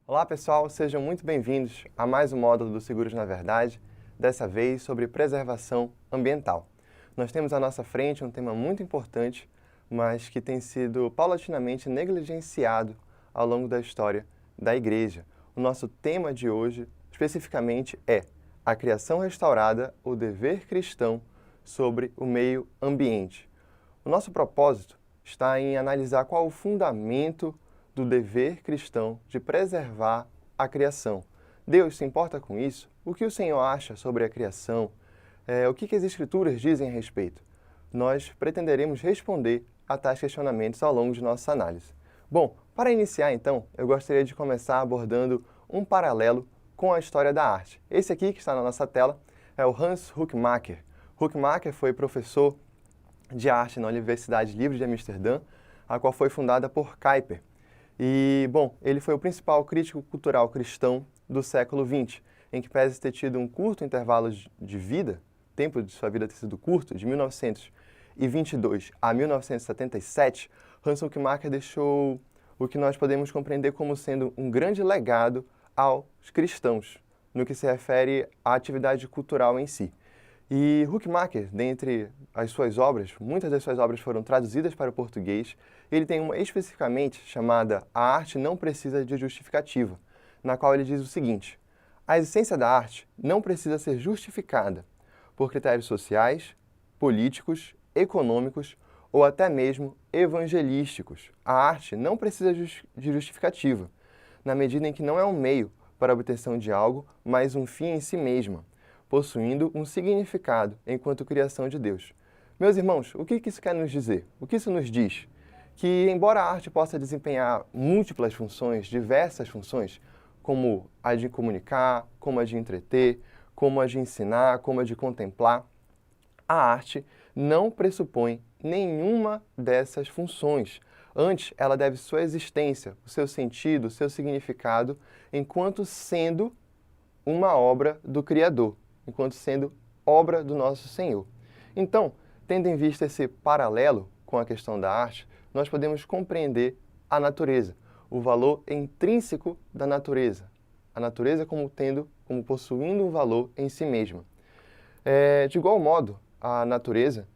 Olá pessoal, sejam muito bem-vindos a mais um módulo do Seguros na Verdade, dessa vez sobre preservação ambiental. Nós temos à nossa frente um tema muito importante, mas que tem sido paulatinamente negligenciado ao longo da história da Igreja. O nosso tema de hoje, especificamente, é a criação restaurada, o dever cristão sobre o meio ambiente. O nosso propósito está em analisar qual o fundamento do dever cristão de preservar a criação. Deus se importa com isso? O que o Senhor acha sobre a criação? O que as Escrituras dizem a respeito? Nós pretenderemos responder a tais questionamentos ao longo de nossa análise. Bom, para iniciar então, eu gostaria de começar abordando um paralelo com a história da arte. Esse aqui que está na nossa tela é o Hans Huckmacher. Huckmacher foi professor de arte na Universidade Livre de Amsterdã, a qual foi fundada por Kuyper. E, bom, ele foi o principal crítico cultural cristão do século XX, em que pese ter tido um curto intervalo de vida, tempo de sua vida ter sido curto, de 1922 a 1977, Hans Huckmacher deixou o que nós podemos compreender como sendo um grande legado aos cristãos, no que se refere à atividade cultural em si. E Huckmacher, dentre as suas obras, muitas das suas obras foram traduzidas para o português. Ele tem uma especificamente chamada A Arte Não Precisa de Justificativa, na qual ele diz o seguinte: a essência da arte não precisa ser justificada por critérios sociais, políticos, econômicos ou até mesmo evangelísticos. A arte não precisa de justificativa, na medida em que não é um meio para a obtenção de algo, mas um fim em si mesma, possuindo um significado enquanto criação de Deus. Meus irmãos, o que isso quer nos dizer? O que isso nos diz? Que, embora a arte possa desempenhar múltiplas funções, diversas funções, como a de comunicar, como a de entreter, como a de ensinar, como a de contemplar, a arte não pressupõe nenhuma dessas funções. Antes, ela deve sua existência, o seu sentido, o seu significado, enquanto sendo uma obra do Criador, enquanto sendo obra do nosso Senhor. Então, tendo em vista esse paralelo com a questão da arte, nós podemos compreender a natureza, o valor intrínseco da natureza, a natureza como possuindo um valor em si mesma. De igual modo, a natureza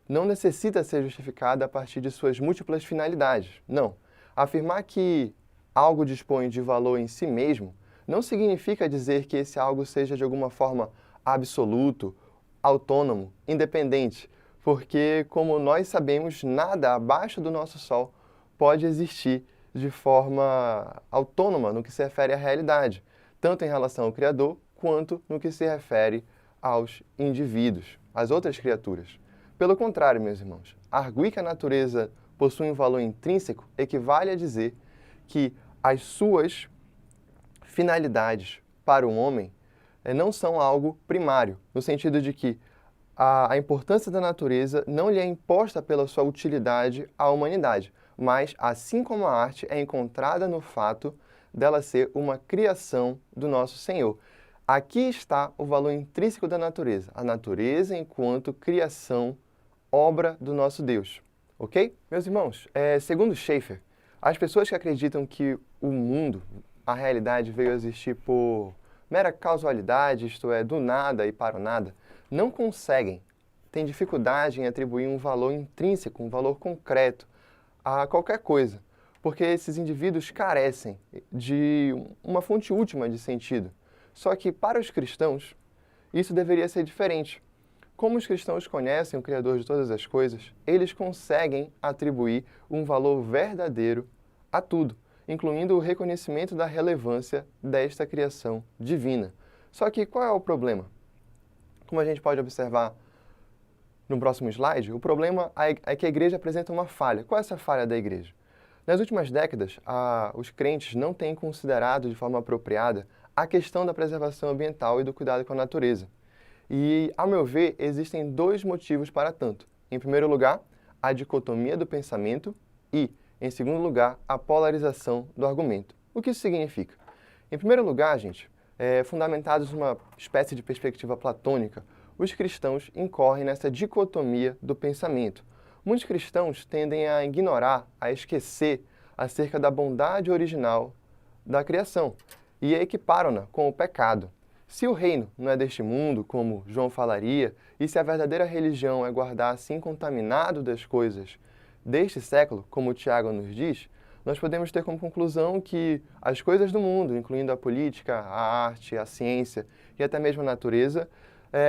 não necessita ser justificada a partir de suas múltiplas finalidades. Não. Afirmar que algo dispõe de valor em si mesmo não significa dizer que esse algo seja de alguma forma absoluto, autônomo, independente, porque, como nós sabemos, nada abaixo do nosso Sol pode existir de forma autônoma no que se refere à realidade, tanto em relação ao Criador, quanto no que se refere aos indivíduos, às outras criaturas. Pelo contrário, meus irmãos, arguir que a natureza possui um valor intrínseco equivale a dizer que as suas finalidades para o homem não são algo primário, no sentido de que a importância da natureza não lhe é imposta pela sua utilidade à humanidade, mas, assim como a arte é encontrada no fato dela ser uma criação do nosso Senhor. Aqui está o valor intrínseco da natureza, a natureza enquanto criação, obra do nosso Deus. Ok? Meus irmãos, segundo Schaeffer, as pessoas que acreditam que o mundo, a realidade, veio a existir por mera causalidade, isto é, do nada e para o nada, não conseguem, têm dificuldade em atribuir um valor intrínseco, um valor concreto a qualquer coisa, porque esses indivíduos carecem de uma fonte última de sentido. Só que para os cristãos, isso deveria ser diferente. Como os cristãos conhecem o Criador de todas as coisas, eles conseguem atribuir um valor verdadeiro a tudo, incluindo o reconhecimento da relevância desta criação divina. Só que qual é o problema? Como a gente pode observar no próximo slide, o problema é que a igreja apresenta uma falha. Qual é essa falha da igreja? Nas últimas décadas, os crentes não têm considerado de forma apropriada a questão da preservação ambiental e do cuidado com a natureza. E, ao meu ver, existem dois motivos para tanto. Em primeiro lugar, a dicotomia do pensamento e, em segundo lugar, a polarização do argumento. O que isso significa? Em primeiro lugar, gente, fundamentados numa espécie de perspectiva platônica, os cristãos incorrem nessa dicotomia do pensamento. Muitos cristãos tendem a ignorar, a esquecer acerca da bondade original da criação e equiparam-na com o pecado. Se o reino não é deste mundo, como João falaria, e se a verdadeira religião é guardar-se incontaminado das coisas deste século, como Tiago nos diz, nós podemos ter como conclusão que as coisas do mundo, incluindo a política, a arte, a ciência e até mesmo a natureza,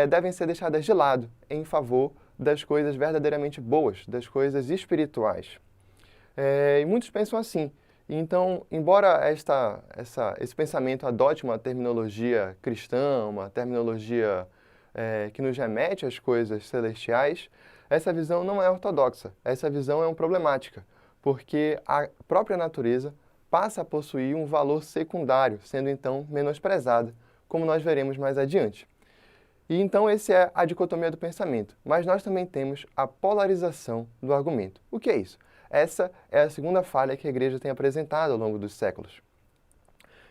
devem ser deixadas de lado em favor das coisas verdadeiramente boas, das coisas espirituais. E muitos pensam assim. Então, embora esse pensamento adote uma terminologia cristã, uma terminologia que nos remete às coisas celestiais, essa visão não é ortodoxa, essa visão é problemática, porque a própria natureza passa a possuir um valor secundário, sendo então menosprezada, como nós veremos mais adiante. E então essa é a dicotomia do pensamento, mas nós também temos a polarização do argumento. O que é isso? Essa é a segunda falha que a igreja tem apresentado ao longo dos séculos.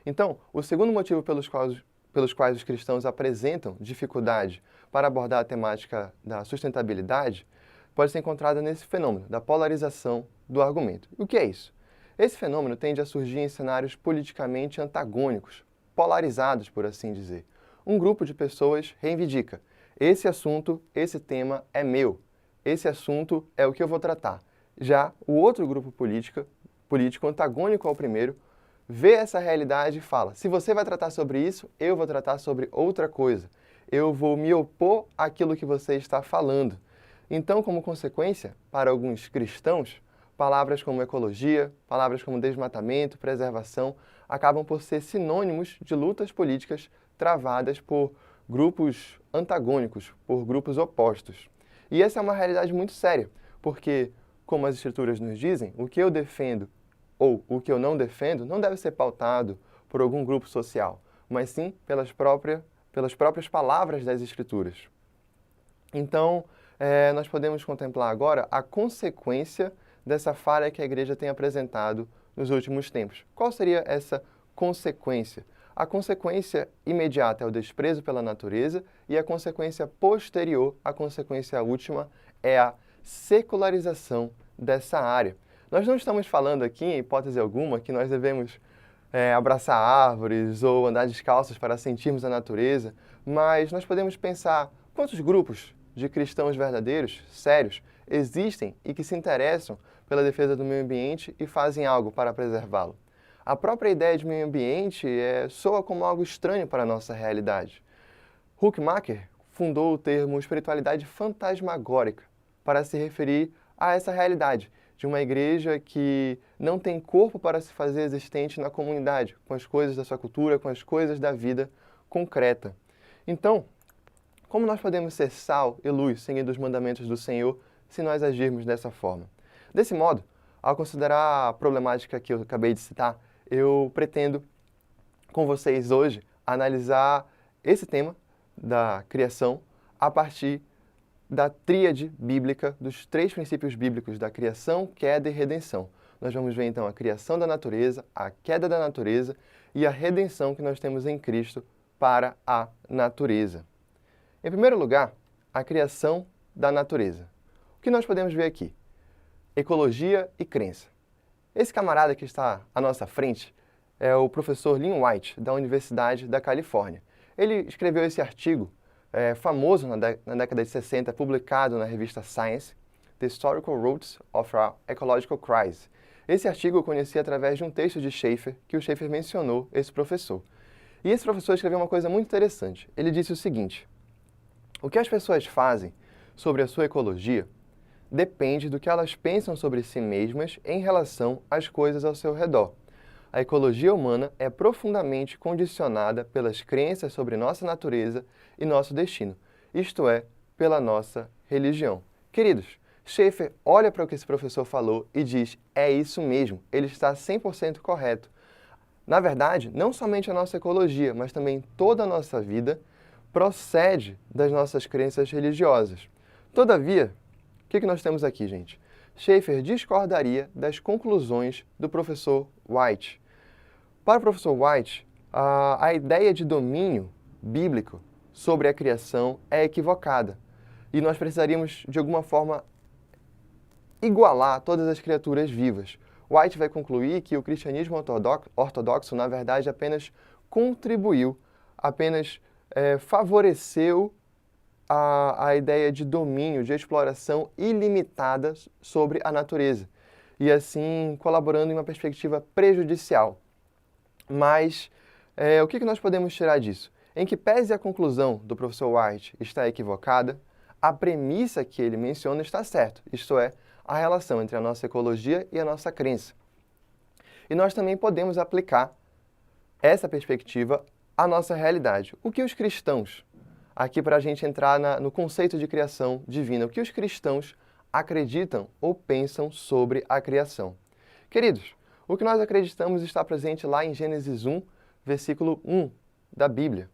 Então, o segundo motivo pelos quais os cristãos apresentam dificuldade para abordar a temática da sustentabilidade pode ser encontrada nesse fenômeno da polarização do argumento. O que é isso? Esse fenômeno tende a surgir em cenários politicamente antagônicos, polarizados, por assim dizer. Um grupo de pessoas reivindica: esse assunto, esse tema é meu, esse assunto é o que eu vou tratar. Já o outro grupo político antagônico ao primeiro, vê essa realidade e fala: se você vai tratar sobre isso, eu vou tratar sobre outra coisa. Eu vou me opor àquilo que você está falando. Então, como consequência, para alguns cristãos, palavras como ecologia, palavras como desmatamento, preservação, acabam por ser sinônimos de lutas políticas travadas por grupos antagônicos, por grupos opostos. E essa é uma realidade muito séria, porque, como as Escrituras nos dizem, o que eu defendo ou o que eu não defendo não deve ser pautado por algum grupo social, mas sim pelas próprias palavras das Escrituras. Então, nós podemos contemplar agora a consequência dessa falha que a igreja tem apresentado nos últimos tempos. Qual seria essa consequência? A consequência imediata é o desprezo pela natureza e a consequência posterior, a consequência última, é a secularização dessa área. Nós não estamos falando aqui, em hipótese alguma, que nós devemos abraçar árvores ou andar descalços para sentirmos a natureza, mas nós podemos pensar quantos grupos de cristãos verdadeiros, sérios, existem e que se interessam pela defesa do meio ambiente e fazem algo para preservá-lo. A própria ideia de meio ambiente soa como algo estranho para a nossa realidade. Huckmacher fundou o termo espiritualidade fantasmagórica para se referir a essa realidade de uma igreja que não tem corpo para se fazer existente na comunidade, com as coisas da sua cultura, com as coisas da vida concreta. Então, como nós podemos ser sal e luz seguindo os mandamentos do Senhor se nós agirmos dessa forma? Desse modo, ao considerar a problemática que eu acabei de citar, eu pretendo, com vocês hoje, analisar esse tema da criação a partir da tríade bíblica, dos 3 princípios bíblicos da criação, queda e redenção. Nós vamos ver então a criação da natureza, a queda da natureza e a redenção que nós temos em Cristo para a natureza. Em primeiro lugar, a criação da natureza. O que nós podemos ver aqui? Ecologia e crença. Esse camarada que está à nossa frente é o professor Lynn White, da Universidade da Califórnia. Ele escreveu esse artigo famoso na década de 60, publicado na revista Science, The Historical Roots of our Ecological Crisis. Esse artigo eu conheci através de um texto de Schaeffer, que o Schaeffer mencionou esse professor. E esse professor escreveu uma coisa muito interessante. Ele disse o seguinte: o que as pessoas fazem sobre a sua ecologia depende do que elas pensam sobre si mesmas em relação às coisas ao seu redor. A ecologia humana é profundamente condicionada pelas crenças sobre nossa natureza e nosso destino, isto é, pela nossa religião. Queridos, Schaeffer olha para o que esse professor falou e diz: é isso mesmo, ele está 100% correto. Na verdade, não somente a nossa ecologia, mas também toda a nossa vida procede das nossas crenças religiosas. Todavia, o que nós temos aqui, gente? Schaeffer discordaria das conclusões do professor White. Para o professor White, a ideia de domínio bíblico sobre a criação é equivocada e nós precisaríamos, de alguma forma, igualar todas as criaturas vivas. White vai concluir que o cristianismo ortodoxo, na verdade, apenas contribuiu, apenas favoreceu a ideia de domínio, de exploração ilimitada sobre a natureza, e assim colaborando em uma perspectiva prejudicial. Mas o que nós podemos tirar disso? Em que pese a conclusão do professor White está equivocada, a premissa que ele menciona está certa, isto é, a relação entre a nossa ecologia e a nossa crença. E nós também podemos aplicar essa perspectiva à nossa realidade. O que os cristãos, aqui para a gente entrar no conceito de criação divina, o que os cristãos acreditam ou pensam sobre a criação? Queridos, o que nós acreditamos está presente lá em Gênesis 1, versículo 1 da Bíblia,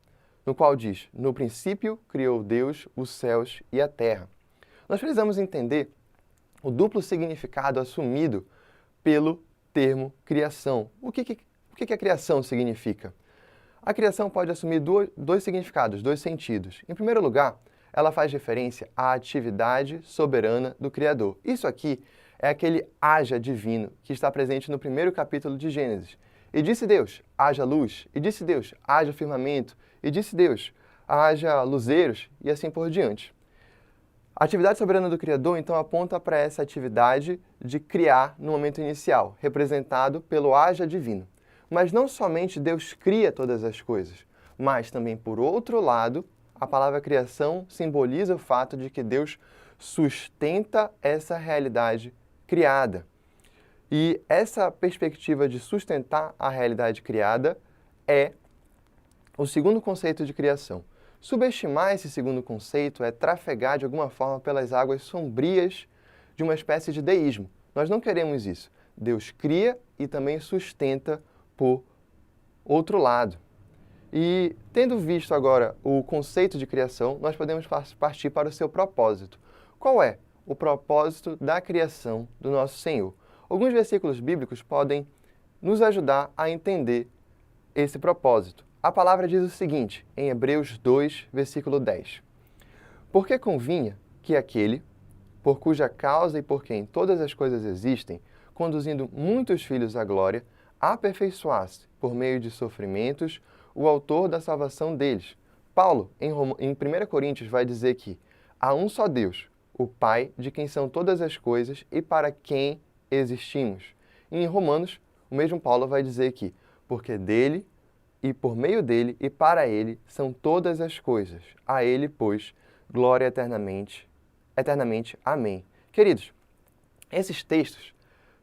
no qual diz: no princípio criou Deus os céus e a terra. Nós precisamos entender o duplo significado assumido pelo termo criação. O que a criação significa? A criação pode assumir dois significados, dois sentidos. Em primeiro lugar, ela faz referência à atividade soberana do Criador. Isso aqui é aquele haja divino que está presente no primeiro capítulo de Gênesis. E disse Deus, haja luz. E disse Deus, haja firmamento. E disse Deus, haja luzeiros. E assim por diante. A atividade soberana do Criador, então, aponta para essa atividade de criar no momento inicial, representado pelo haja divino. Mas não somente Deus cria todas as coisas, mas também, por outro lado, a palavra criação simboliza o fato de que Deus sustenta essa realidade criada. E essa perspectiva de sustentar a realidade criada é o segundo conceito de criação. Subestimar esse segundo conceito é trafegar de alguma forma pelas águas sombrias de uma espécie de deísmo. Nós não queremos isso. Deus cria e também sustenta por outro lado. E tendo visto agora o conceito de criação, nós podemos partir para o seu propósito. Qual é o propósito da criação do nosso Senhor? Alguns versículos bíblicos podem nos ajudar a entender esse propósito. A palavra diz o seguinte, em Hebreus 2, versículo 10. Porque convinha que aquele, por cuja causa e por quem todas as coisas existem, conduzindo muitos filhos à glória, aperfeiçoasse, por meio de sofrimentos, o autor da salvação deles. Paulo, em 1 Coríntios, vai dizer que há um só Deus, o Pai, de quem são todas as coisas e para quem existimos. E em Romanos, o mesmo Paulo vai dizer que, porque dele, e por meio dele, e para ele, são todas as coisas. A ele, pois, glória eternamente. Amém. Queridos, esses textos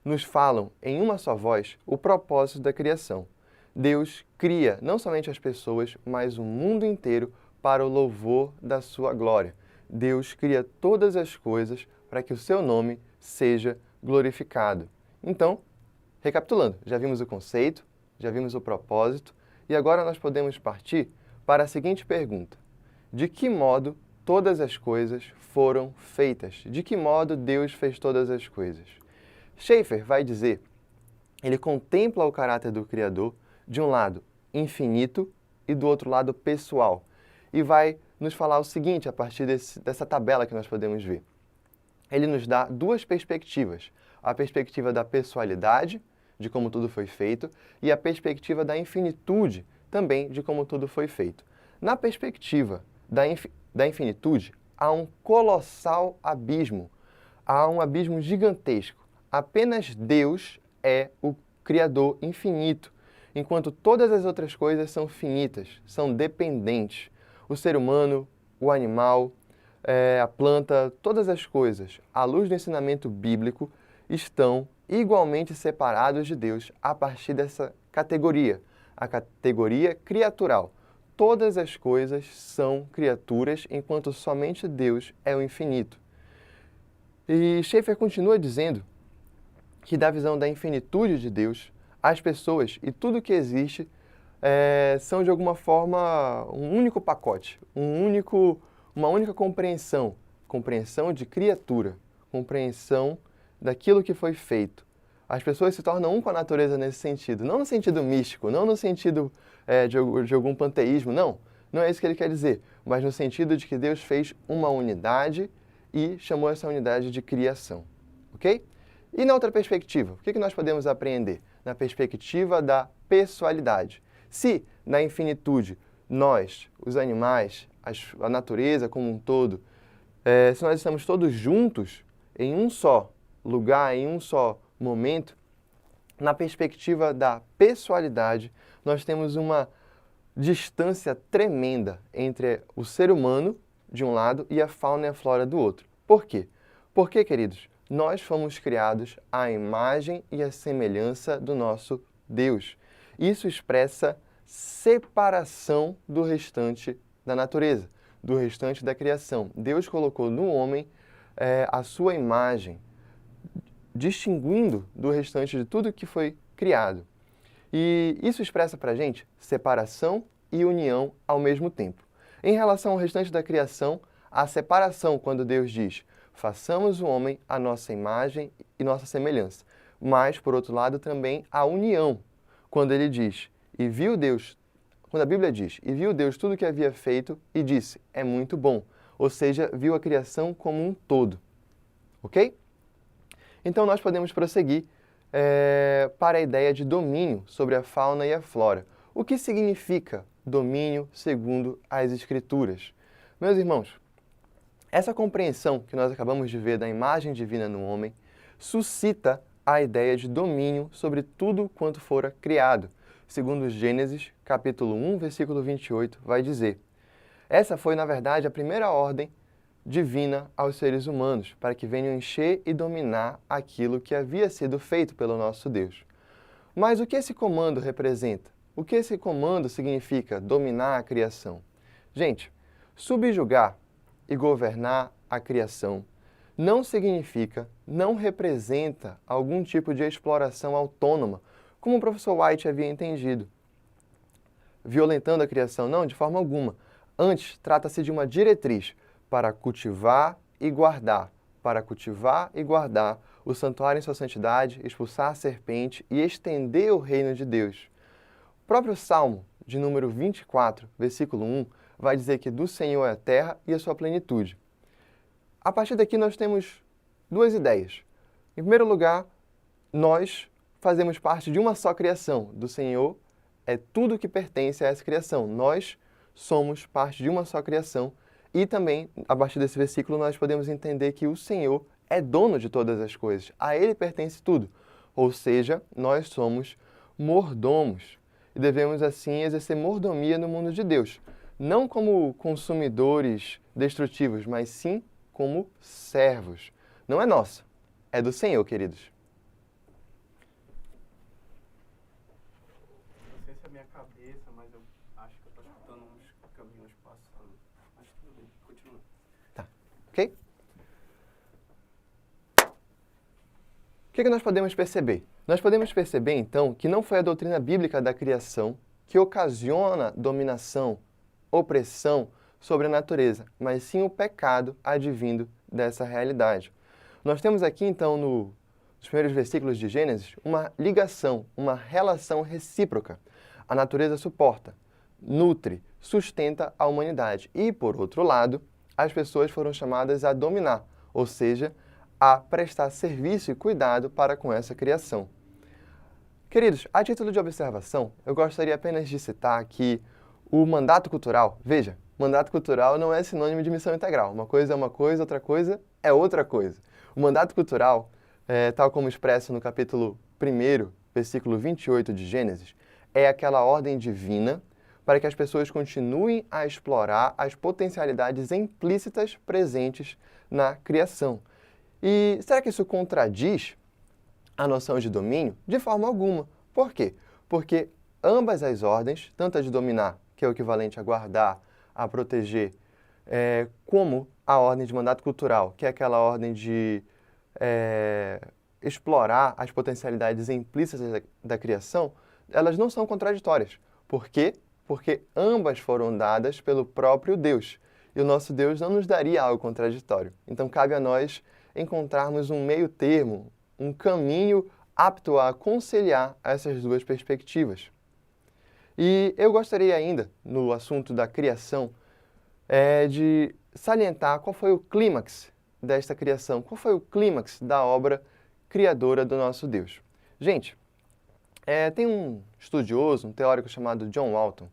nos falam em uma só voz o propósito da criação. Deus cria não somente as pessoas, mas o mundo inteiro para o louvor da sua glória. Deus cria todas as coisas para que o seu nome seja glorificado. Então, recapitulando, já vimos o conceito, já vimos o propósito, e agora nós podemos partir para a seguinte pergunta: de que modo todas as coisas foram feitas? De que modo Deus fez todas as coisas? Schaeffer vai dizer, ele contempla o caráter do Criador, de um lado infinito e do outro lado pessoal, e vai nos falar o seguinte a partir dessa tabela que nós podemos ver. Ele nos dá duas perspectivas, a perspectiva da pessoalidade, de como tudo foi feito, e a perspectiva da infinitude, também de como tudo foi feito. Na perspectiva da infinitude, há um colossal abismo, há um abismo gigantesco. Apenas Deus é o Criador infinito, enquanto todas as outras coisas são finitas, são dependentes. O ser humano, o animal, a planta, todas as coisas, à luz do ensinamento bíblico, estão igualmente separados de Deus a partir dessa categoria, a categoria criatural. Todas as coisas são criaturas, enquanto somente Deus é o infinito. E Schaeffer continua dizendo que, da visão da infinitude de Deus, as pessoas e tudo que existe são, de alguma forma, um único pacote, uma única compreensão de criatura, compreensão daquilo que foi feito. As pessoas se tornam um com a natureza nesse sentido, não no sentido místico, não no sentido de algum panteísmo, não é isso que ele quer dizer, mas no sentido de que Deus fez uma unidade e chamou essa unidade de criação, ok? E na outra perspectiva, o que nós podemos aprender? Na perspectiva da pessoalidade. Se, na infinitude, nós, os animais, a natureza como um todo, se nós estamos todos juntos, em um só lugar, em um só momento, na perspectiva da pessoalidade, nós temos uma distância tremenda entre o ser humano, de um lado, e a fauna e a flora do outro. Por quê? Porque, queridos, nós fomos criados à imagem e à semelhança do nosso Deus. Isso expressa separação do restante da natureza, do restante da criação. Deus colocou no homem a sua imagem, distinguindo do restante de tudo que foi criado. E isso expressa para a gente separação e união ao mesmo tempo. Em relação ao restante da criação, a separação, quando Deus diz, façamos o homem à nossa imagem e nossa semelhança. Mas, por outro lado, também a união, quando ele diz, e viu Deus, quando a Bíblia diz, e viu Deus tudo o que havia feito e disse, é muito bom. Ou seja, viu a criação como um todo. Ok? Então, nós podemos prosseguir para a ideia de domínio sobre a fauna e a flora. O que significa domínio segundo as Escrituras? Meus irmãos, essa compreensão que nós acabamos de ver da imagem divina no homem suscita a ideia de domínio sobre tudo quanto fora criado. Segundo Gênesis, capítulo 1, versículo 28, vai dizer: essa foi, na verdade, a primeira ordem divina aos seres humanos, para que venham encher e dominar aquilo que havia sido feito pelo nosso Deus. Mas o que esse comando representa? O que esse comando significa dominar a criação? Gente, subjugar e governar a criação não significa, não representa algum tipo de exploração autônoma, como o professor White havia entendido. Violentando a criação? Não, de forma alguma. Antes, trata-se de uma diretriz para cultivar e guardar, o santuário em sua santidade, expulsar a serpente e estender o reino de Deus. O próprio Salmo, de número 24, versículo 1, vai dizer que do Senhor é a terra e a sua plenitude. A partir daqui nós temos duas ideias. Em primeiro lugar, nós fazemos parte de uma só criação. Do Senhor é tudo que pertence a essa criação. Nós somos parte de uma só criação. E também, a partir desse versículo, nós podemos entender que o Senhor é dono de todas as coisas. A Ele pertence tudo. Ou seja, nós somos mordomos. E devemos, assim, exercer mordomia no mundo de Deus. Não como consumidores destrutivos, mas sim como servos. Não é nossa, é do Senhor, queridos. Não sei se é a minha cabeça, mas eu acho que eu estou escutando uns caminhões passando. Mas tudo bem, continua. Tá, ok? O que nós podemos perceber? Nós podemos perceber, então, que não foi a doutrina bíblica da criação que ocasiona dominação, opressão sobre a natureza, mas sim o pecado advindo dessa realidade. Nós temos aqui, então, nos primeiros versículos de Gênesis, uma ligação, uma relação recíproca. A natureza suporta, nutre, sustenta a humanidade. E, por outro lado, as pessoas foram chamadas a dominar, ou seja, a prestar serviço e cuidado para com essa criação. Queridos, a título de observação, eu gostaria apenas de citar que o mandato cultural, veja, mandato cultural não é sinônimo de missão integral. Uma coisa é uma coisa, outra coisa é outra coisa. O mandato cultural, tal como expresso no capítulo 1, versículo 28 de Gênesis, é aquela ordem divina para que as pessoas continuem a explorar as potencialidades implícitas presentes na criação. E será que isso contradiz a noção de domínio? De forma alguma. Por quê? Porque ambas as ordens, tanto a de dominar, que é o equivalente a guardar, a proteger, como a ordem de mandato cultural, que é aquela ordem de explorar as potencialidades implícitas da criação, elas não são contraditórias. Por quê? Porque ambas foram dadas pelo próprio Deus. E o nosso Deus não nos daria algo contraditório. Então, cabe a nós encontrarmos um meio termo, um caminho apto a conciliar essas duas perspectivas. E eu gostaria ainda, no assunto da criação, de salientar qual foi o clímax desta criação, qual foi o clímax da obra criadora do nosso Deus. Gente, tem um estudioso, um teórico chamado John Walton,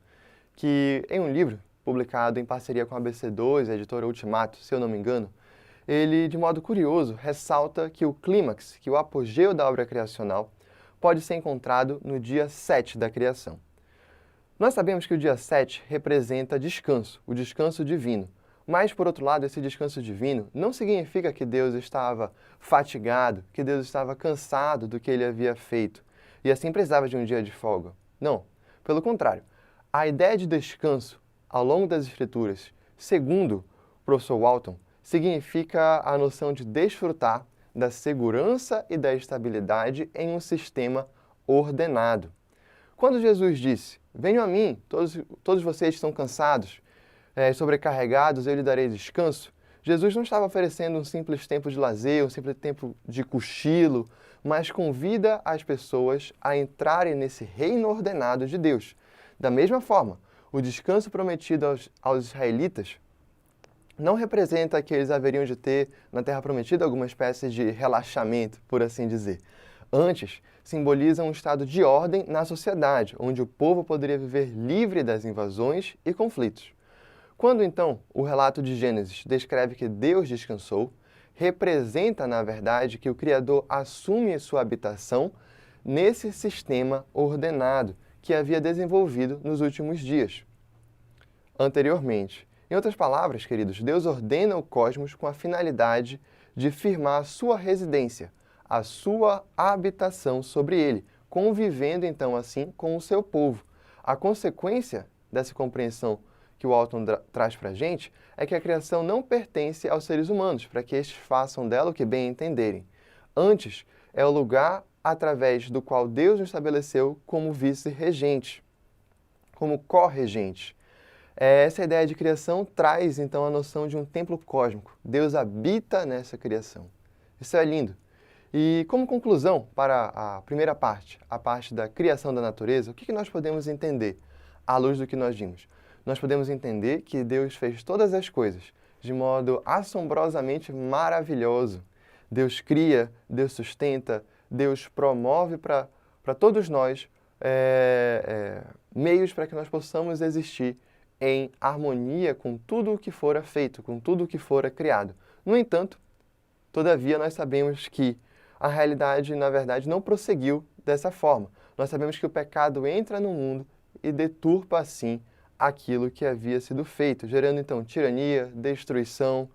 que em um livro publicado em parceria com a ABC2, a editora Ultimato, se eu não me engano, ele, de modo curioso, ressalta que o clímax, que o apogeu da obra criacional, pode ser encontrado no dia 7 da criação. Nós sabemos que o dia 7 representa descanso, o descanso divino. Mas, por outro lado, esse descanso divino não significa que Deus estava fatigado, que Deus estava cansado do que ele havia feito e assim precisava de um dia de folga. Não. Pelo contrário, a ideia de descanso ao longo das Escrituras, segundo o professor Walton, significa a noção de desfrutar da segurança e da estabilidade em um sistema ordenado. Quando Jesus disse, venham a mim, todos vocês estão cansados, sobrecarregados, eu lhe darei descanso, Jesus não estava oferecendo um simples tempo de lazer, um simples tempo de cochilo, mas convida as pessoas a entrarem nesse reino ordenado de Deus. Da mesma forma, o descanso prometido aos israelitas não representa que eles haveriam de ter na Terra Prometida alguma espécie de relaxamento, por assim dizer. Antes, simboliza um estado de ordem na sociedade, onde o povo poderia viver livre das invasões e conflitos. Quando, então, o relato de Gênesis descreve que Deus descansou, representa, na verdade, que o Criador assume sua habitação nesse sistema ordenado que havia desenvolvido nos últimos dias, anteriormente. Em outras palavras, queridos, Deus ordena o cosmos com a finalidade de firmar a sua residência, a sua habitação sobre ele, convivendo, então, assim, com o seu povo. A consequência dessa compreensão que o Walton traz para a gente é que a criação não pertence aos seres humanos, para que estes façam dela o que bem entenderem. Antes, é o lugar através do qual Deus nos estabeleceu como vice-regente, como co-regente. Essa ideia de criação traz, então, a noção de um templo cósmico. Deus habita nessa criação. Isso é lindo. E como conclusão para a primeira parte, a parte da criação da natureza, o que nós podemos entender à luz do que nós vimos? Nós podemos entender que Deus fez todas as coisas de modo assombrosamente maravilhoso. Deus cria, Deus sustenta, Deus promove para todos nós meios para que nós possamos existir em harmonia com tudo o que fora feito, com tudo o que fora criado. No entanto, todavia, nós sabemos que a realidade, na verdade, não prosseguiu dessa forma. Nós sabemos que o pecado entra no mundo e deturpa, assim, aquilo que havia sido feito, gerando, então, tirania, destruição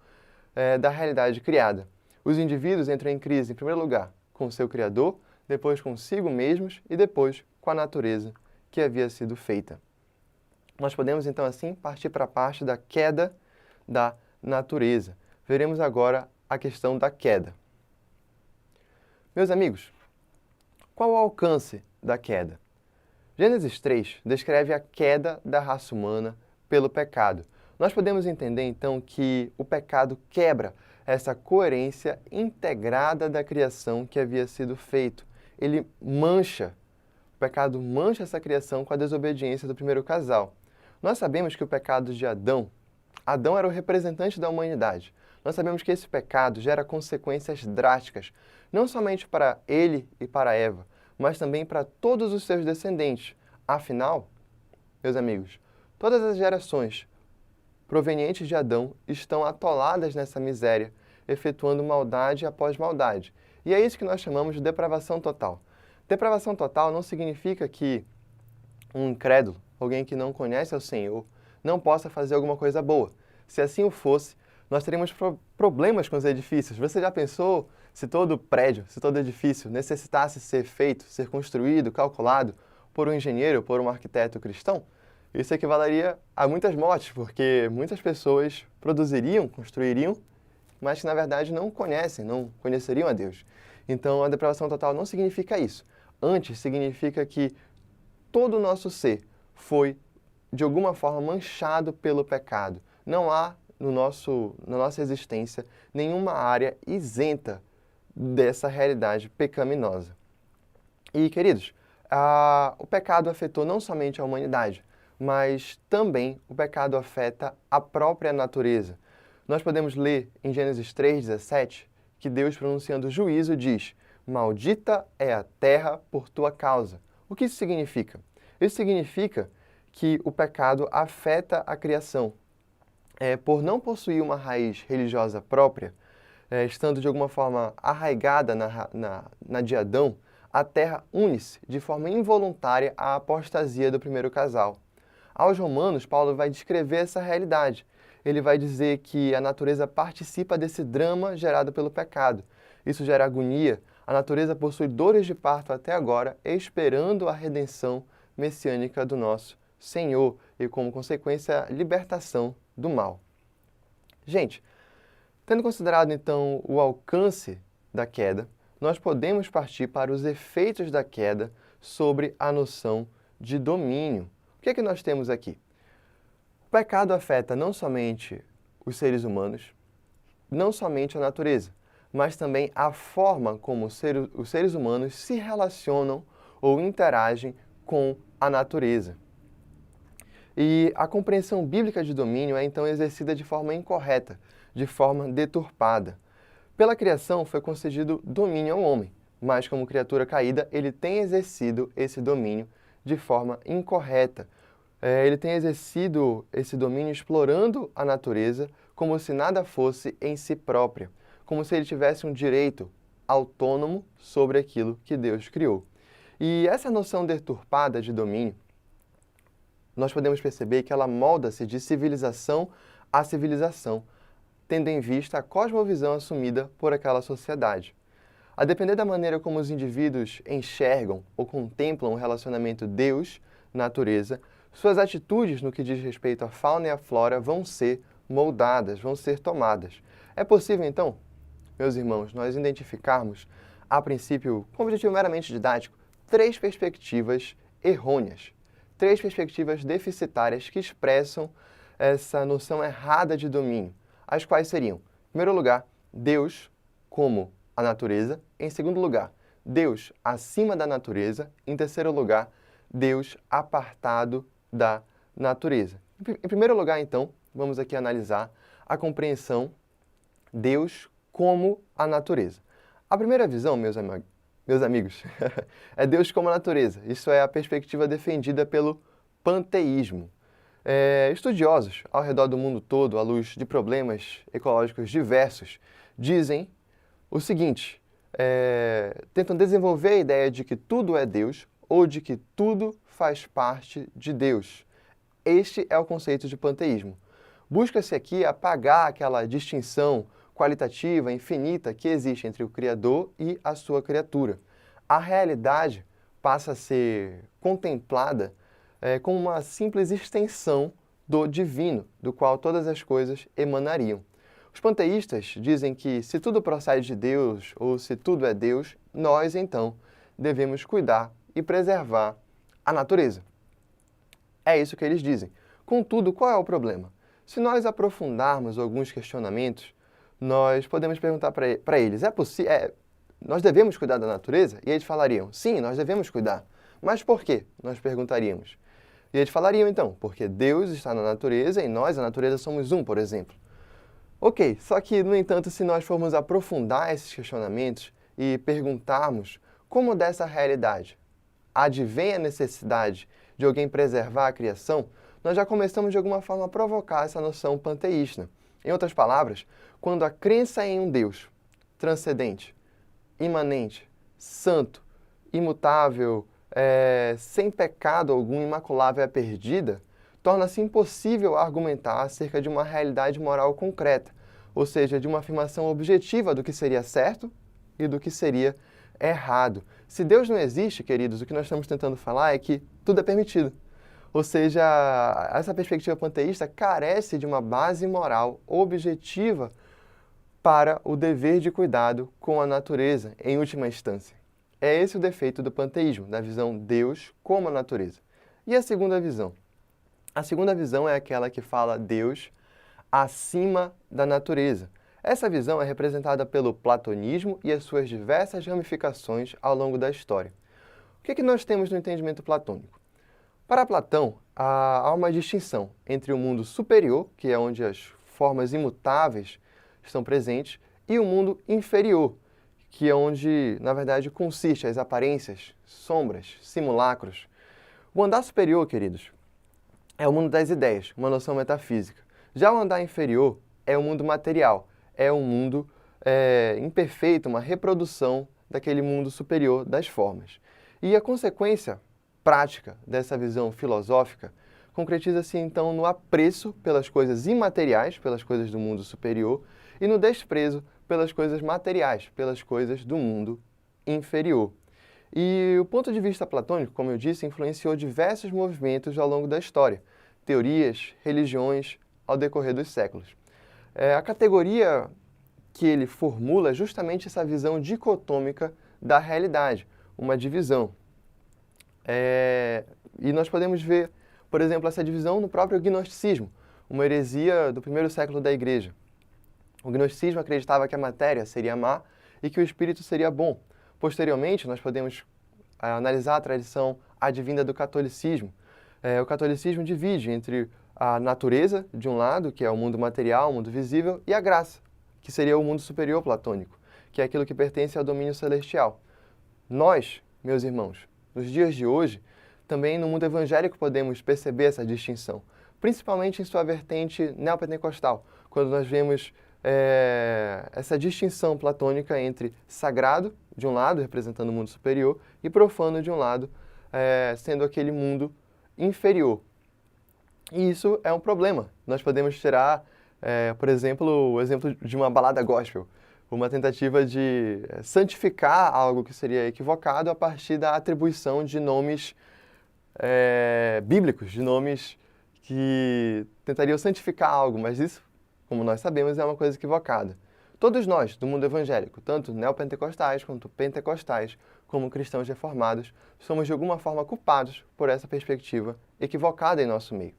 da realidade criada. Os indivíduos entram em crise, em primeiro lugar, com o seu Criador, depois consigo mesmos e depois com a natureza que havia sido feita. Nós podemos, então, assim, partir para a parte da queda da natureza. Veremos agora a questão da queda. Meus amigos, qual o alcance da queda? Gênesis 3 descreve a queda da raça humana pelo pecado. Nós podemos entender, então, que o pecado quebra essa coerência integrada da criação que havia sido feito. Ele mancha, o pecado mancha essa criação com a desobediência do primeiro casal. Nós sabemos que o pecado de Adão era o representante da humanidade. Nós sabemos que esse pecado gera consequências drásticas, não somente para ele e para Eva, mas também para todos os seus descendentes. Afinal, meus amigos, todas as gerações provenientes de Adão estão atoladas nessa miséria, efetuando maldade após maldade. E é isso que nós chamamos de depravação total. Depravação total não significa que um incrédulo, alguém que não conhece ao Senhor, não possa fazer alguma coisa boa. Se assim o fosse, nós teríamos problemas com os edifícios. Você já pensou se todo prédio, se todo edifício necessitasse ser feito, ser construído, calculado por um engenheiro, por um arquiteto cristão? Isso equivaleria a muitas mortes, porque muitas pessoas produziriam, construiriam, mas que na verdade não conhecem, não conheceriam a Deus. Então a depravação total não significa isso. Antes significa que todo o nosso ser foi de alguma forma manchado pelo pecado. Não há na nossa existência nenhuma área isenta dessa realidade pecaminosa. E, queridos, o pecado afetou não somente a humanidade, mas também o pecado afeta a própria natureza. Nós podemos ler em Gênesis 3:17 que Deus, pronunciando juízo, diz: Maldita é a terra por tua causa. O que isso significa? Isso significa que o pecado afeta a criação. Por não possuir uma raiz religiosa própria, estando de alguma forma arraigada na de Adão, a terra une-se de forma involuntária à apostasia do primeiro casal. Aos Romanos, Paulo vai descrever essa realidade. Ele vai dizer que a natureza participa desse drama gerado pelo pecado. Isso gera agonia. A natureza possui dores de parto até agora, esperando a redenção messiânica do nosso Senhor e, como consequência, a libertação do mal. Gente, tendo considerado então o alcance da queda, nós podemos partir para os efeitos da queda sobre a noção de domínio. O que é que nós temos aqui? O pecado afeta não somente os seres humanos, não somente a natureza, mas também a forma como os seres humanos se relacionam ou interagem com a natureza. E a compreensão bíblica de domínio é então exercida de forma incorreta, de forma deturpada. Pela criação foi concedido domínio ao homem, mas como criatura caída, ele tem exercido esse domínio de forma incorreta. Ele tem exercido esse domínio explorando a natureza como se nada fosse em si própria, como se ele tivesse um direito autônomo sobre aquilo que Deus criou. E essa noção deturpada de domínio, nós podemos perceber que ela molda-se de civilização a civilização, tendo em vista a cosmovisão assumida por aquela sociedade. A depender da maneira como os indivíduos enxergam ou contemplam o relacionamento Deus-natureza, suas atitudes no que diz respeito à fauna e à flora vão ser moldadas, vão ser tomadas. É possível, então, meus irmãos, nós identificarmos, a princípio, com objetivo meramente didático, 3 perspectivas errôneas, 3 perspectivas deficitárias que expressam essa noção errada de domínio, as quais seriam, em primeiro lugar, Deus como a natureza, em segundo lugar, Deus acima da natureza, em terceiro lugar, Deus apartado da natureza. Em primeiro lugar, então, vamos aqui analisar a compreensão Deus como a natureza. A primeira visão, meus amigos, é Deus como a natureza. Isso é a perspectiva defendida pelo panteísmo. Estudiosos ao redor do mundo todo, à luz de problemas ecológicos diversos, dizem o seguinte, tentam desenvolver a ideia de que tudo é Deus ou de que tudo faz parte de Deus. Este é o conceito de panteísmo. Busca-se aqui apagar aquela distinção qualitativa, infinita, que existe entre o Criador e a sua criatura. A realidade passa a ser contemplada como uma simples extensão do divino, do qual todas as coisas emanariam. Os panteístas dizem que se tudo procede de Deus, ou se tudo é Deus, nós, então, devemos cuidar e preservar a natureza. É isso que eles dizem. Contudo, qual é o problema? Se nós aprofundarmos alguns questionamentos, nós podemos perguntar para eles, nós devemos cuidar da natureza? E eles falariam, sim, nós devemos cuidar. Mas por quê? Nós perguntaríamos. E eles falariam, então, porque Deus está na natureza e nós, a natureza, somos um, por exemplo. Ok, só que, no entanto, se nós formos aprofundar esses questionamentos e perguntarmos como dessa realidade advém a necessidade de alguém preservar a criação, nós já começamos de alguma forma a provocar essa noção panteísta. Em outras palavras, quando a crença em um Deus transcendente, imanente, santo, imutável, sem pecado algum, imaculável é perdida, torna-se impossível argumentar acerca de uma realidade moral concreta, ou seja, de uma afirmação objetiva do que seria certo e do que seria errado. Se Deus não existe, queridos, o que nós estamos tentando falar é que tudo é permitido. Ou seja, essa perspectiva panteísta carece de uma base moral objetiva para o dever de cuidado com a natureza, em última instância. É esse o defeito do panteísmo, da visão Deus como a natureza. E a segunda visão? A segunda visão é aquela que fala Deus acima da natureza. Essa visão é representada pelo platonismo e as suas diversas ramificações ao longo da história. O que nós temos no entendimento platônico? Para Platão, há uma distinção entre o mundo superior, que é onde as formas imutáveis estão presentes, e o mundo inferior, que é onde, na verdade, consiste as aparências, sombras, simulacros. O andar superior, queridos, é o mundo das ideias, uma noção metafísica. Já o andar inferior é o mundo material, é um mundo imperfeito, uma reprodução daquele mundo superior das formas. E a consequência prática dessa visão filosófica concretiza-se então no apreço pelas coisas imateriais, pelas coisas do mundo superior, e no desprezo pelas coisas materiais, pelas coisas do mundo inferior. E o ponto de vista platônico, como eu disse, influenciou diversos movimentos ao longo da história, teorias, religiões, ao decorrer dos séculos. A categoria que ele formula é justamente essa visão dicotômica da realidade, uma divisão. E nós podemos ver, por exemplo, essa divisão no próprio gnosticismo, uma heresia do primeiro século da Igreja. O gnosticismo acreditava que a matéria seria má e que o espírito seria bom. Posteriormente, nós podemos analisar a tradição advinda do catolicismo. O catolicismo divide entre a natureza, de um lado, que é o mundo material, o mundo visível, e a graça, que seria o mundo superior platônico, que é aquilo que pertence ao domínio celestial. Nós, meus irmãos, nos dias de hoje, também no mundo evangélico podemos perceber essa distinção, principalmente em sua vertente neopentecostal, quando nós vemos essa distinção platônica entre sagrado, de um lado, representando o mundo superior, e profano, de um lado, sendo aquele mundo inferior. E isso é um problema. Nós podemos tirar, por exemplo, o exemplo de uma balada gospel, uma tentativa de santificar algo que seria equivocado a partir da atribuição de nomes bíblicos, de nomes que tentariam santificar algo, mas isso, como nós sabemos, é uma coisa equivocada. Todos nós, do mundo evangélico, tanto neopentecostais quanto pentecostais, como cristãos reformados, somos de alguma forma culpados por essa perspectiva equivocada em nosso meio.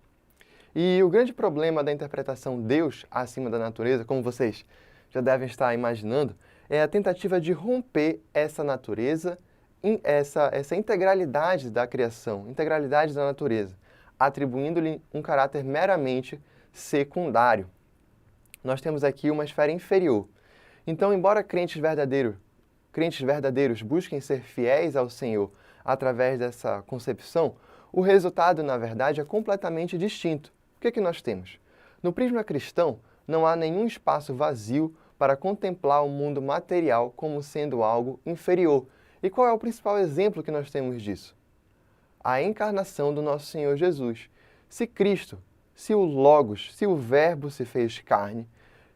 E o grande problema da interpretação Deus acima da natureza, como vocês já devem estar imaginando, é a tentativa de romper essa natureza, essa integralidade da criação, integralidade da natureza, atribuindo-lhe um caráter meramente secundário. Nós temos aqui uma esfera inferior. Então, embora crentes verdadeiros busquem ser fiéis ao Senhor através dessa concepção, o resultado, na verdade, é completamente distinto. O que nós temos? No prisma cristão, não há nenhum espaço vazio para contemplar o mundo material como sendo algo inferior. E qual é o principal exemplo que nós temos disso? A encarnação do nosso Senhor Jesus. Se Cristo, se o Logos, se o Verbo se fez carne,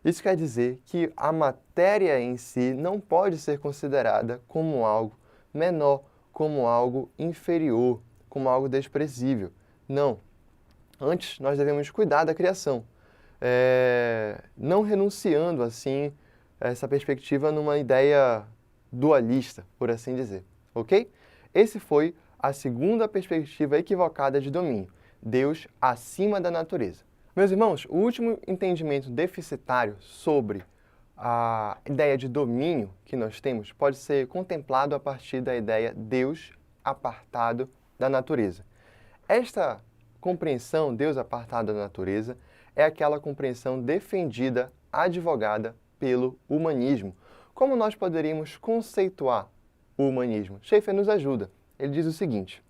isso quer dizer que a matéria em si não pode ser considerada como algo menor, como algo inferior, como algo desprezível. Não. Antes, nós devemos cuidar da criação, não renunciando, assim, essa perspectiva numa ideia dualista, por assim dizer, ok? Esse foi a segunda perspectiva equivocada de domínio, Deus acima da natureza. Meus irmãos, o último entendimento deficitário sobre a ideia de domínio que nós temos pode ser contemplado a partir da ideia Deus apartado da natureza. Esta compreensão, Deus apartado da natureza, é aquela compreensão defendida, advogada pelo humanismo. Como nós poderíamos conceituar o humanismo? Schaeffer nos ajuda. Ele diz o seguinte: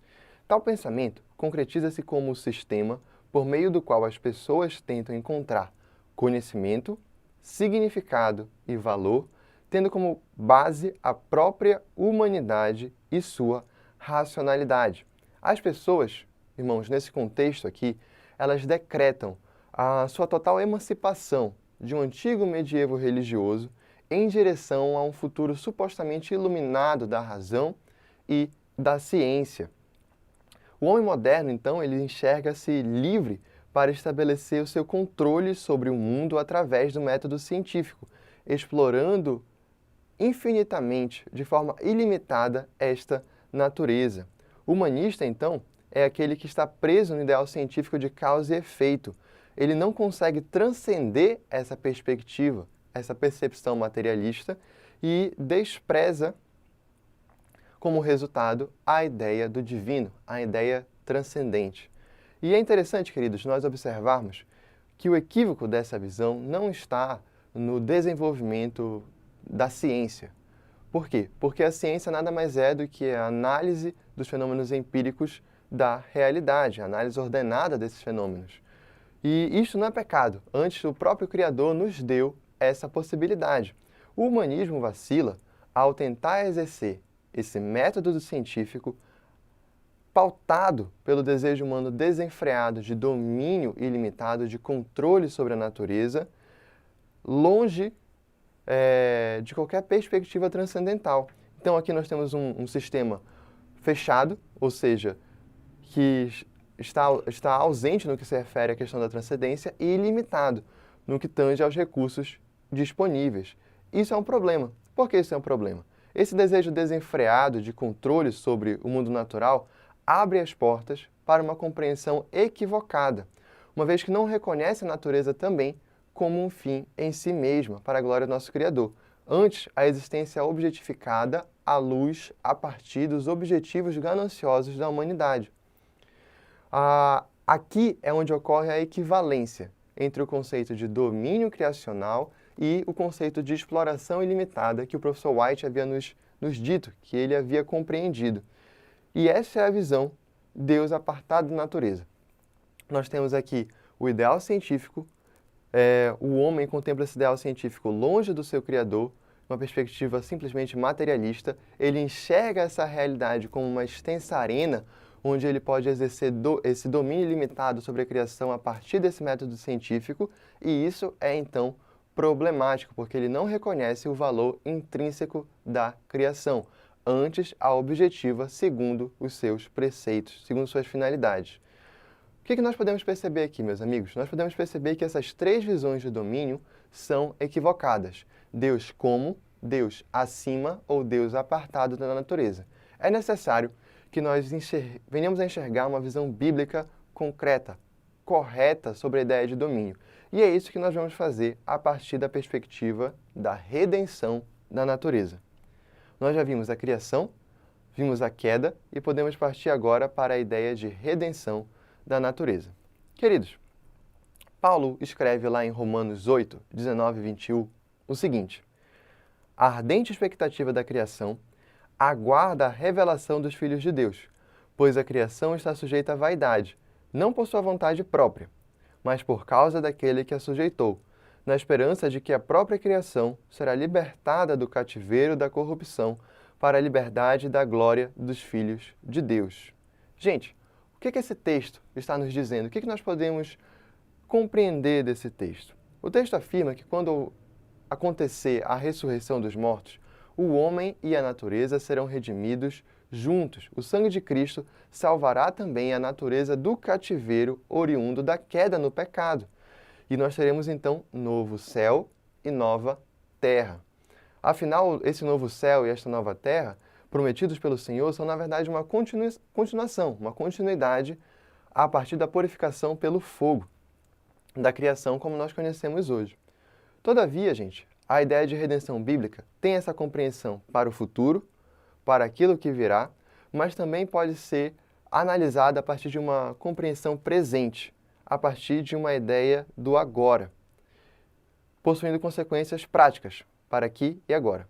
tal pensamento concretiza-se como o sistema por meio do qual as pessoas tentam encontrar conhecimento, significado e valor, tendo como base a própria humanidade e sua racionalidade. As pessoas, irmãos, nesse contexto aqui, elas decretam a sua total emancipação de um antigo medievo religioso em direção a um futuro supostamente iluminado da razão e da ciência. O homem moderno, então, ele enxerga-se livre para estabelecer o seu controle sobre o mundo através do método científico, explorando infinitamente, de forma ilimitada, esta natureza. O humanista, então, é aquele que está preso no ideal científico de causa e efeito. Ele não consegue transcender essa perspectiva, essa percepção materialista e despreza como resultado a ideia do divino, a ideia transcendente. E é interessante, queridos, nós observarmos que o equívoco dessa visão não está no desenvolvimento da ciência. Por quê? Porque a ciência nada mais é do que a análise dos fenômenos empíricos da realidade, a análise ordenada desses fenômenos. E isso não é pecado. Antes, o próprio Criador nos deu essa possibilidade. O humanismo vacila ao tentar exercer esse método científico pautado pelo desejo humano desenfreado de domínio ilimitado, de controle sobre a natureza, longe de qualquer perspectiva transcendental. Então aqui nós temos um sistema fechado, ou seja, que está ausente no que se refere à questão da transcendência e ilimitado no que tange aos recursos disponíveis. Isso é um problema. Por que isso é um problema? Esse desejo desenfreado de controle sobre o mundo natural abre as portas para uma compreensão equivocada, uma vez que não reconhece a natureza também como um fim em si mesma, para a glória do nosso Criador. Antes, a existência objetificada à luz a partir dos objetivos gananciosos da humanidade. Aqui é onde ocorre a equivalência entre o conceito de domínio criacional e o conceito de exploração ilimitada que o professor White havia nos dito, que ele havia compreendido. E essa é a visão Deus apartado da natureza. Nós temos aqui o ideal científico, o homem contempla esse ideal científico longe do seu Criador, uma perspectiva simplesmente materialista. Ele enxerga essa realidade como uma extensa arena onde ele pode exercer esse domínio ilimitado sobre a criação a partir desse método científico, e isso é então problemático, porque ele não reconhece o valor intrínseco da criação, antes a objetiva segundo os seus preceitos, segundo suas finalidades. O que nós podemos perceber aqui, meus amigos? Nós podemos perceber que essas três visões de domínio são equivocadas. Deus como, Deus acima ou Deus apartado da natureza. É necessário que nós venhamos a enxergar uma visão bíblica concreta, correta sobre a ideia de domínio. E é isso que nós vamos fazer a partir da perspectiva da redenção da natureza. Nós já vimos a criação, vimos a queda e podemos partir agora para a ideia de redenção da natureza. Queridos, Paulo escreve lá em Romanos 8, 19 e 21 o seguinte: a ardente expectativa da criação aguarda a revelação dos filhos de Deus, pois a criação está sujeita à vaidade, não por sua vontade própria, mas por causa daquele que a sujeitou, na esperança de que a própria criação será libertada do cativeiro da corrupção para a liberdade da glória dos filhos de Deus. Gente, o que esse texto está nos dizendo? O que nós podemos compreender desse texto? O texto afirma que quando acontecer a ressurreição dos mortos, o homem e a natureza serão redimidos juntos. O sangue de Cristo salvará também a natureza do cativeiro oriundo da queda no pecado. E nós teremos então novo céu e nova terra. Afinal, esse novo céu e esta nova terra, prometidos pelo Senhor, são na verdade uma continuação, uma continuidade a partir da purificação pelo fogo da criação como nós conhecemos hoje. Todavia, gente, a ideia de redenção bíblica tem essa compreensão para o futuro, para aquilo que virá, mas também pode ser analisada a partir de uma compreensão presente, a partir de uma ideia do agora, possuindo consequências práticas para aqui e agora.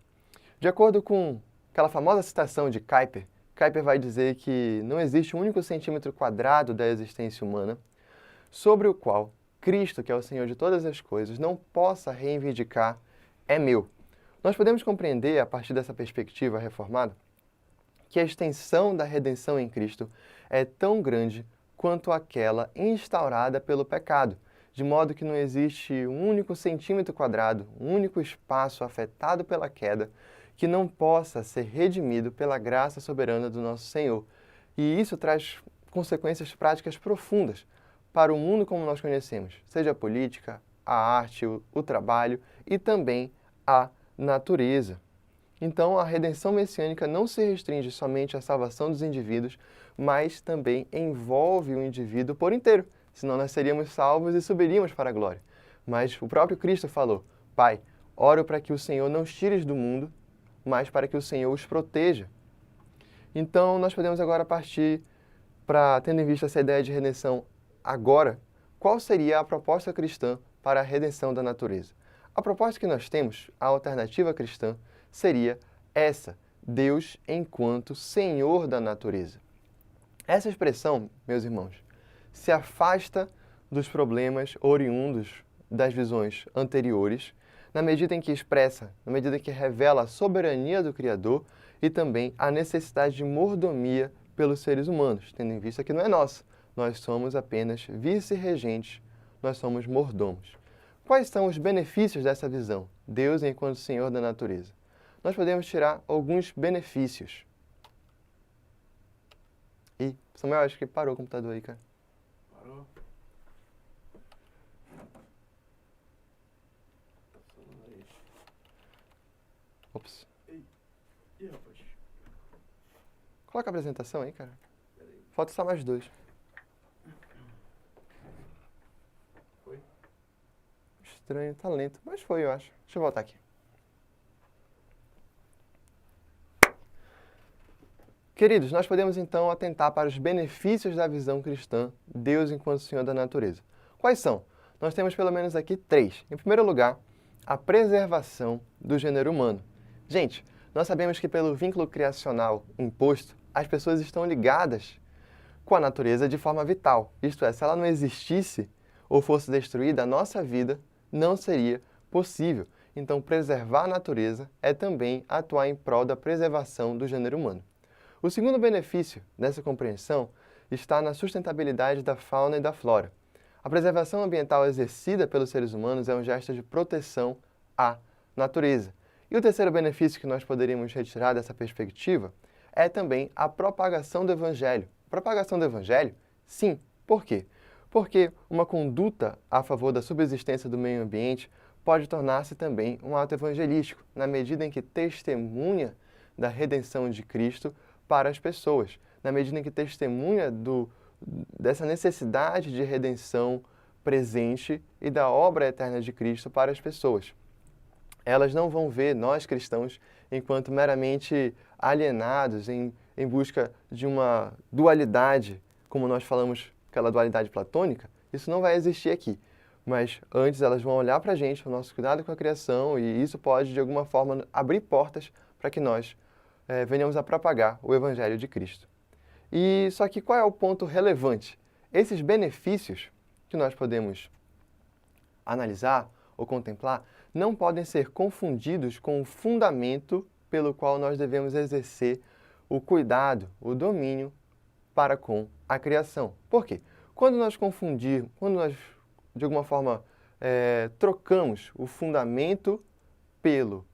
De acordo com aquela famosa citação de Kuyper, Kuyper vai dizer que não existe um único centímetro quadrado da existência humana sobre o qual Cristo, que é o Senhor de todas as coisas, não possa reivindicar é meu. Nós podemos compreender, a partir dessa perspectiva reformada, que a extensão da redenção em Cristo é tão grande quanto aquela instaurada pelo pecado, de modo que não existe um único centímetro quadrado, um único espaço afetado pela queda que não possa ser redimido pela graça soberana do nosso Senhor. E isso traz consequências práticas profundas para o mundo como nós conhecemos, seja a política, a arte, o trabalho e também a natureza. Então, a redenção messiânica não se restringe somente à salvação dos indivíduos, mas também envolve o indivíduo por inteiro, senão nós seríamos salvos e subiríamos para a glória. Mas o próprio Cristo falou: Pai, oro para que o Senhor não os tires do mundo, mas para que o Senhor os proteja. Então, nós podemos agora partir para, tendo em vista essa ideia de redenção agora, qual seria a proposta cristã para a redenção da natureza? A proposta que nós temos, a alternativa cristã, seria essa, Deus enquanto Senhor da natureza. Essa expressão, meus irmãos, se afasta dos problemas oriundos das visões anteriores, na medida em que expressa, na medida que revela a soberania do Criador e também a necessidade de mordomia pelos seres humanos, tendo em vista que não é nossa, nós somos apenas vice-regentes, nós somos mordomos. Quais são os benefícios dessa visão? Deus enquanto Senhor da natureza. Nós podemos tirar alguns benefícios. Ih, Samuel, acho que parou o computador aí, cara. Parou? Tá falando aí. Ops. Ih, rapaz. Coloca a apresentação aí, cara. Peraí. Falta só mais 2. Foi? Estranho, tá lento, mas foi, eu acho. Deixa eu voltar aqui. Queridos, nós podemos então atentar para os benefícios da visão cristã, Deus enquanto Senhor da natureza. Quais são? Nós temos pelo menos aqui 3. Em primeiro lugar, a preservação do gênero humano. Gente, nós sabemos que pelo vínculo criacional imposto, as pessoas estão ligadas com a natureza de forma vital. Isto é, se ela não existisse ou fosse destruída, a nossa vida não seria possível. Então, preservar a natureza é também atuar em prol da preservação do gênero humano. O segundo benefício dessa compreensão está na sustentabilidade da fauna e da flora. A preservação ambiental exercida pelos seres humanos é um gesto de proteção à natureza. E o terceiro benefício que nós poderíamos retirar dessa perspectiva é também a propagação do Evangelho. Propagação do Evangelho? Sim. Por quê? Porque uma conduta a favor da subsistência do meio ambiente pode tornar-se também um ato evangelístico, na medida em que testemunha da redenção de Cristo para as pessoas, na medida em que testemunha dessa necessidade de redenção presente e da obra eterna de Cristo para as pessoas. Elas não vão ver nós cristãos enquanto meramente alienados em busca de uma dualidade, como nós falamos, aquela dualidade platônica. Isso não vai existir aqui. Mas antes elas vão olhar para a gente, o nosso cuidado com a criação, e isso pode, de alguma forma, abrir portas para que nós venhamos a propagar o Evangelho de Cristo. E só que qual é o ponto relevante? Esses benefícios que nós podemos analisar ou contemplar não podem ser confundidos com o fundamento pelo qual nós devemos exercer o cuidado, o domínio para com a criação. Por quê? Quando nós de alguma forma, trocamos o fundamento pelo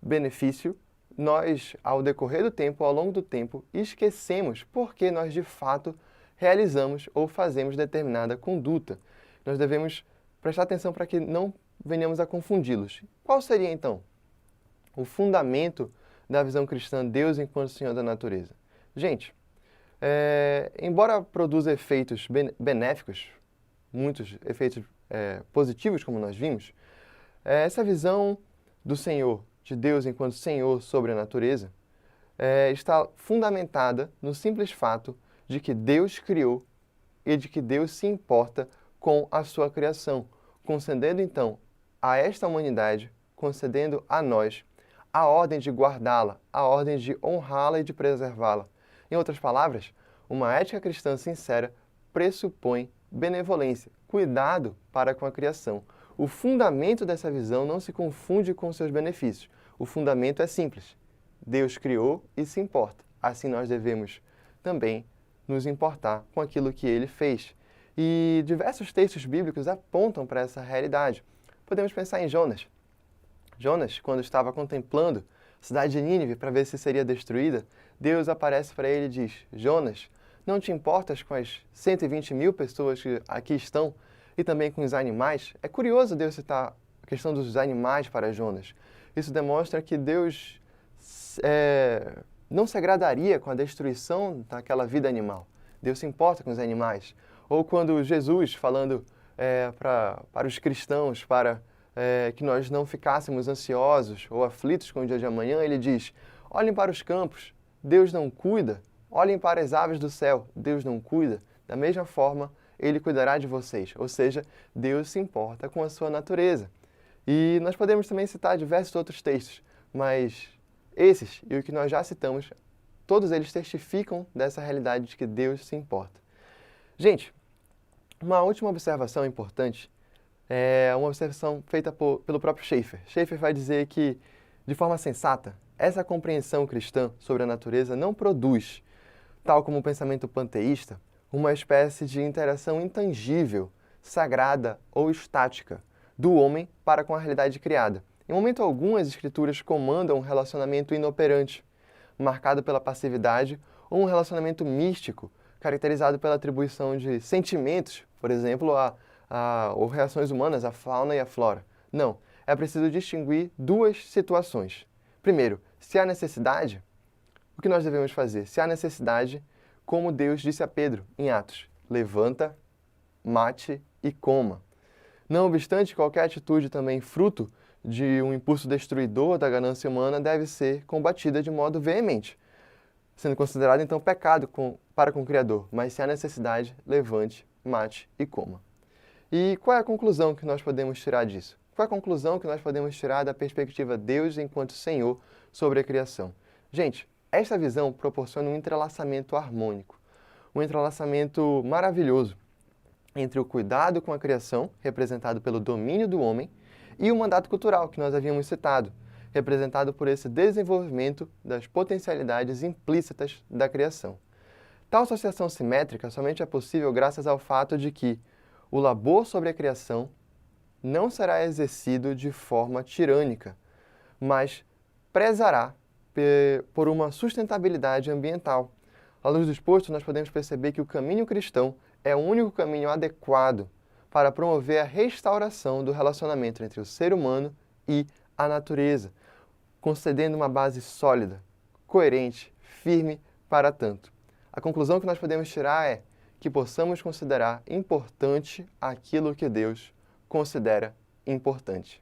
benefício, nós, ao decorrer do tempo, ao longo do tempo, esquecemos porque nós, de fato, realizamos ou fazemos determinada conduta. Nós devemos prestar atenção para que não venhamos a confundi-los. Qual seria, então, o fundamento da visão cristã Deus enquanto Senhor da natureza? Gente, embora produza efeitos benéficos, muitos efeitos positivos, como nós vimos, essa visão do Senhor, de Deus enquanto Senhor sobre a natureza, está fundamentada no simples fato de que Deus criou e de que Deus se importa com a sua criação, concedendo então a esta humanidade, concedendo a nós a ordem de guardá-la, a ordem de honrá-la e de preservá-la. Em outras palavras, uma ética cristã sincera pressupõe benevolência, cuidado para com a criação. O fundamento dessa visão não se confunde com seus benefícios. O fundamento é simples. Deus criou e se importa. Assim nós devemos também nos importar com aquilo que Ele fez. E diversos textos bíblicos apontam para essa realidade. Podemos pensar em Jonas. Jonas, quando estava contemplando a cidade de Nínive para ver se seria destruída, Deus aparece para ele e diz: Jonas, não te importas com as 120.000 pessoas que aqui estão e também com os animais? É curioso Deus citar a questão dos animais para Jonas. Isso demonstra que Deus não se agradaria com a destruição daquela vida animal. Deus se importa com os animais. Ou quando Jesus, falando para os cristãos, para que nós não ficássemos ansiosos ou aflitos com o dia de amanhã, ele diz: olhem para os campos, Deus não cuida. Olhem para as aves do céu, Deus não cuida. Da mesma forma, Ele cuidará de vocês. Ou seja, Deus se importa com a sua natureza. E nós podemos também citar diversos outros textos, mas Esses e o que nós já citamos, todos eles testificam dessa realidade de que Deus se importa. Gente, uma última observação importante é uma observação feita pelo próprio Schaeffer. Schaeffer vai dizer que, de forma sensata, essa compreensão cristã sobre a natureza não produz, tal como o pensamento panteísta, uma espécie de interação intangível, sagrada ou estática do homem para com a realidade criada. Em momento algum, as Escrituras comandam um relacionamento inoperante, marcado pela passividade, ou um relacionamento místico, caracterizado pela atribuição de sentimentos, por exemplo, ou reações humanas, à fauna e à flora. Não, é preciso distinguir duas situações. Primeiro, se há necessidade, o que nós devemos fazer? Se há necessidade, como Deus disse a Pedro em Atos, levanta, mate e coma. Não obstante, qualquer atitude também fruto de um impulso destruidor da ganância humana deve ser combatida de modo veemente, sendo considerado então pecado para com o Criador. Mas se há necessidade, levante, mate e coma. E qual é a conclusão que nós podemos tirar disso? Qual é a conclusão que nós podemos tirar da perspectiva de Deus enquanto Senhor sobre a criação? Gente, esta visão proporciona um entrelaçamento harmônico, um entrelaçamento maravilhoso entre o cuidado com a criação, representado pelo domínio do homem, e o mandato cultural, que nós havíamos citado, representado por esse desenvolvimento das potencialidades implícitas da criação. Tal associação simétrica somente é possível graças ao fato de que o labor sobre a criação não será exercido de forma tirânica, mas prezará por uma sustentabilidade ambiental. À luz do exposto, nós podemos perceber que o caminho cristão é o único caminho adequado para promover a restauração do relacionamento entre o ser humano e a natureza, concedendo uma base sólida, coerente, firme para tanto. A conclusão que nós podemos tirar é que possamos considerar importante aquilo que Deus considera importante.